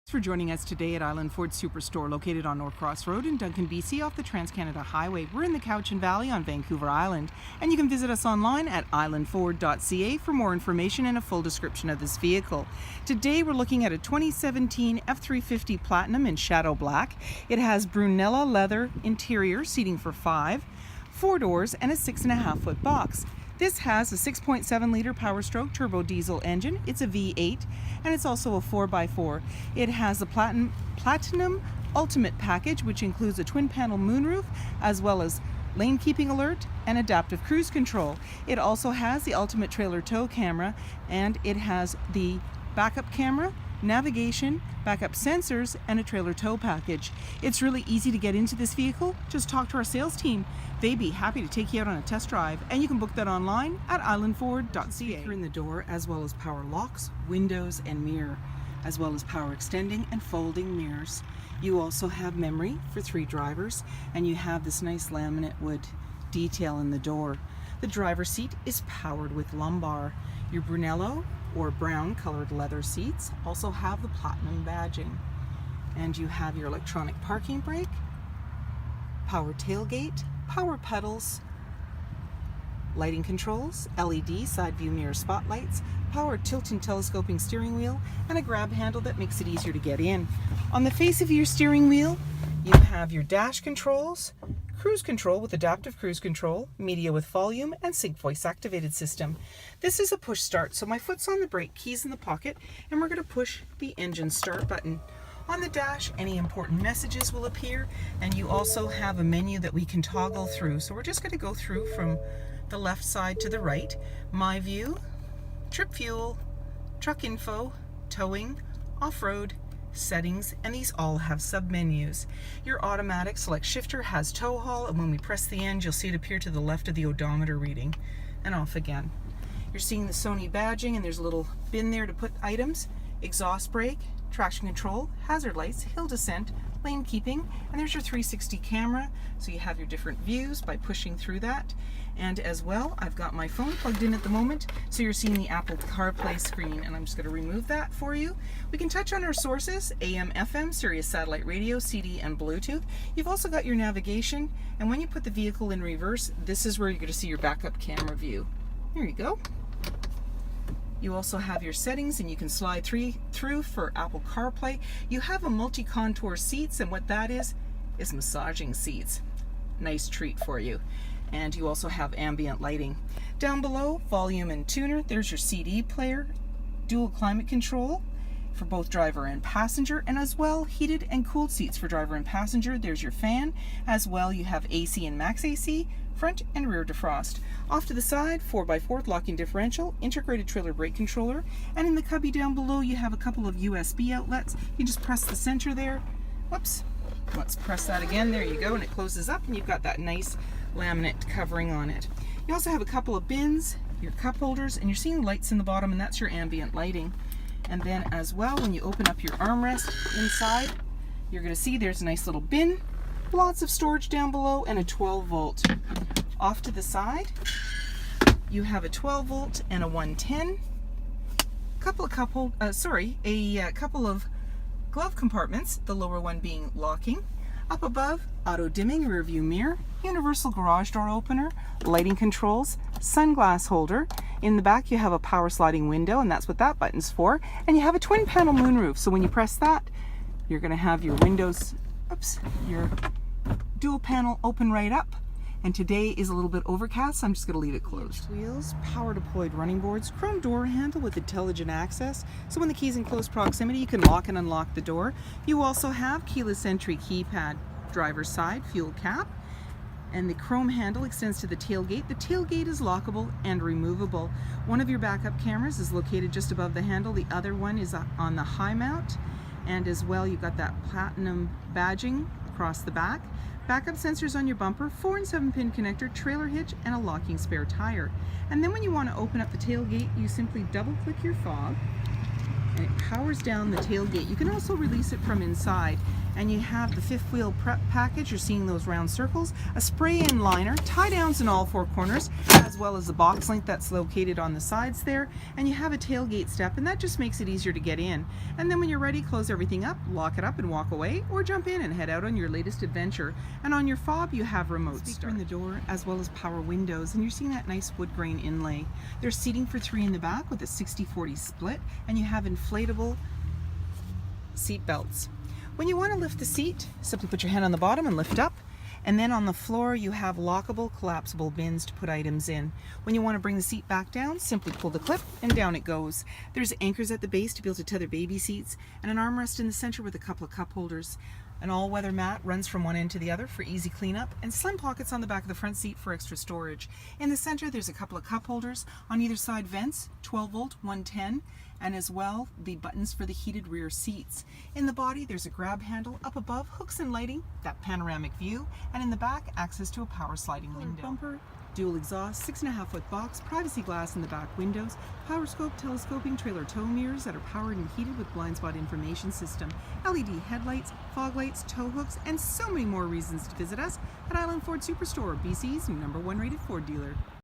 For joining us today at Island Ford Superstore, located on Norcross Road in Duncan, BC, off the Trans-Canada Highway. We're in the Cowichan Valley on Vancouver Island, and you can visit us online at islandford.ca for more information and a full description of this vehicle. Today we're looking at a 2017 F-350 Platinum in Shadow Black. It has Brunella leather interior, seating for 5, 4 doors, and a 6.5-foot box. This has a 6.7 liter Power Stroke turbo diesel engine. It's a V8 and it's also a 4x4. It has a Platinum Ultimate package, which includes a twin panel moonroof as well as lane keeping alert and adaptive cruise control. It also has the Ultimate trailer tow camera, and it has the backup camera, navigation, backup sensors, and a trailer tow package. It's really easy to get into this vehicle. Just talk to our sales team. They'd be happy to take you out on a test drive, and you can book that online at islandford.ca. Speaker in the door, as well as power locks, windows, and mirror, as well as power extending and folding mirrors. You also have memory for 3 drivers, and you have this nice laminate wood detail in the door. The driver's seat is powered with lumbar. Your Brunello or brown colored leather seats also have the platinum badging. And you have your electronic parking brake, power tailgate, power pedals, lighting controls, LED side view mirror spotlights, power tilt and telescoping steering wheel, and a grab handle that makes it easier to get in. On the face of your steering wheel, you have your dash controls, cruise control with adaptive cruise control, media with volume, and sync voice activated system. This is a push start, so my foot's on the brake, keys in the pocket, and we're going to push the engine start button. On the dash, any important messages will appear, and you also have a menu that we can toggle through. So we're just going to go through from the left side to the right. My view, trip fuel, truck info, towing, off-road, settings, and these all have sub-menus. Your automatic select shifter has tow haul, and when we press the end, you'll see it appear to the left of the odometer reading, and off again. You're seeing the Sony badging, and there's a little bin there to put items, exhaust brake, traction control, hazard lights, hill descent, lane keeping, and there's your 360 camera, so you have your different views by pushing through that. And as well, I've got my phone plugged in at the moment, so you're seeing the Apple Carplay screen, and I'm just going to remove that for you. We can touch on our sources: AM, FM, Sirius satellite radio, CD, and Bluetooth. You've also got your navigation, and when you put the vehicle in reverse, this is where you're going to see your backup camera view. There you go. You also have your settings, and you can slide through for Apple CarPlay. You have a multi-contour seats, and what that is massaging seats. Nice treat for you. And you also have ambient lighting. Down below, volume and tuner. There's your CD player, dual climate control for both driver and passenger, and as well heated and cooled seats for driver and passenger. There's your fan. As well, you have AC and max AC, front and rear defrost. Off to the side, 4x4 locking differential, integrated trailer brake controller, and in the cubby down below you have a couple of USB outlets. You just press the center there. Whoops. Let's press that again. There you go, and it closes up, and you've got that nice laminate covering on it. You also have a couple of bins, your cup holders, and you're seeing lights in the bottom, and that's your ambient lighting. And then as well, when you open up your armrest inside, you're going to see there's a nice little bin, lots of storage down below, and a 12-volt. Off to the side, you have a 12-volt and a 110. A couple of glove compartments, the lower one being locking. Up above, auto-dimming rear view mirror, universal garage door opener, lighting controls, sunglass holder. In the back you have a power sliding window, and that's what that button's for. And you have a twin panel moonroof, so when you press that, you're going to have your windows, your dual panel open right up. And today is a little bit overcast, so I'm just going to leave it closed. Wheels, power deployed running boards, chrome door handle with intelligent access, so when the key's in close proximity you can lock and unlock the door. You also have keyless entry keypad, driver's side, fuel cap, and the chrome handle extends to the tailgate. The tailgate is lockable and removable. One of your backup cameras is located just above the handle, the other one is on the high mount, and as well you've got that platinum badging across the back. Backup sensors on your bumper, 4 and 7-pin connector, trailer hitch, and a locking spare tire. And then when you want to open up the tailgate, you simply double-click your fob, and it powers down the tailgate. You can also release it from inside. And you have the fifth wheel prep package. You're seeing those round circles, a spray-in liner, tie downs in all four corners, as well as the box link that's located on the sides there. And you have a tailgate step, and that just makes it easier to get in. And then when you're ready, close everything up, lock it up and walk away, or jump in and head out on your latest adventure. And on your fob, you have remote speaker in the door, as well as power windows, and you're seeing that nice wood grain inlay. There's seating for 3 in the back with a 60-40 split, and you have inflatable seat belts. When you want to lift the seat, simply put your hand on the bottom and lift up. And then on the floor, you have lockable, collapsible bins to put items in. When you want to bring the seat back down, simply pull the clip and down it goes. There's anchors at the base to be able to tether baby seats, and an armrest in the center with a couple of cup holders. An all-weather mat runs from one end to the other for easy cleanup, and slim pockets on the back of the front seat for extra storage. In the center, there's a couple of cup holders. On either side, vents, 12-volt, 110, and as well, the buttons for the heated rear seats. In the body, there's a grab handle. Up above, hooks and lighting, that panoramic view, and in the back, access to a power sliding window. Bumper, dual exhaust, 6.5-foot box, privacy glass in the back windows, power scope, telescoping, trailer tow mirrors that are powered and heated with blind spot information system, LED headlights, fog lights, tow hooks, and so many more reasons to visit us at Island Ford Superstore, BC's #1 rated Ford dealer.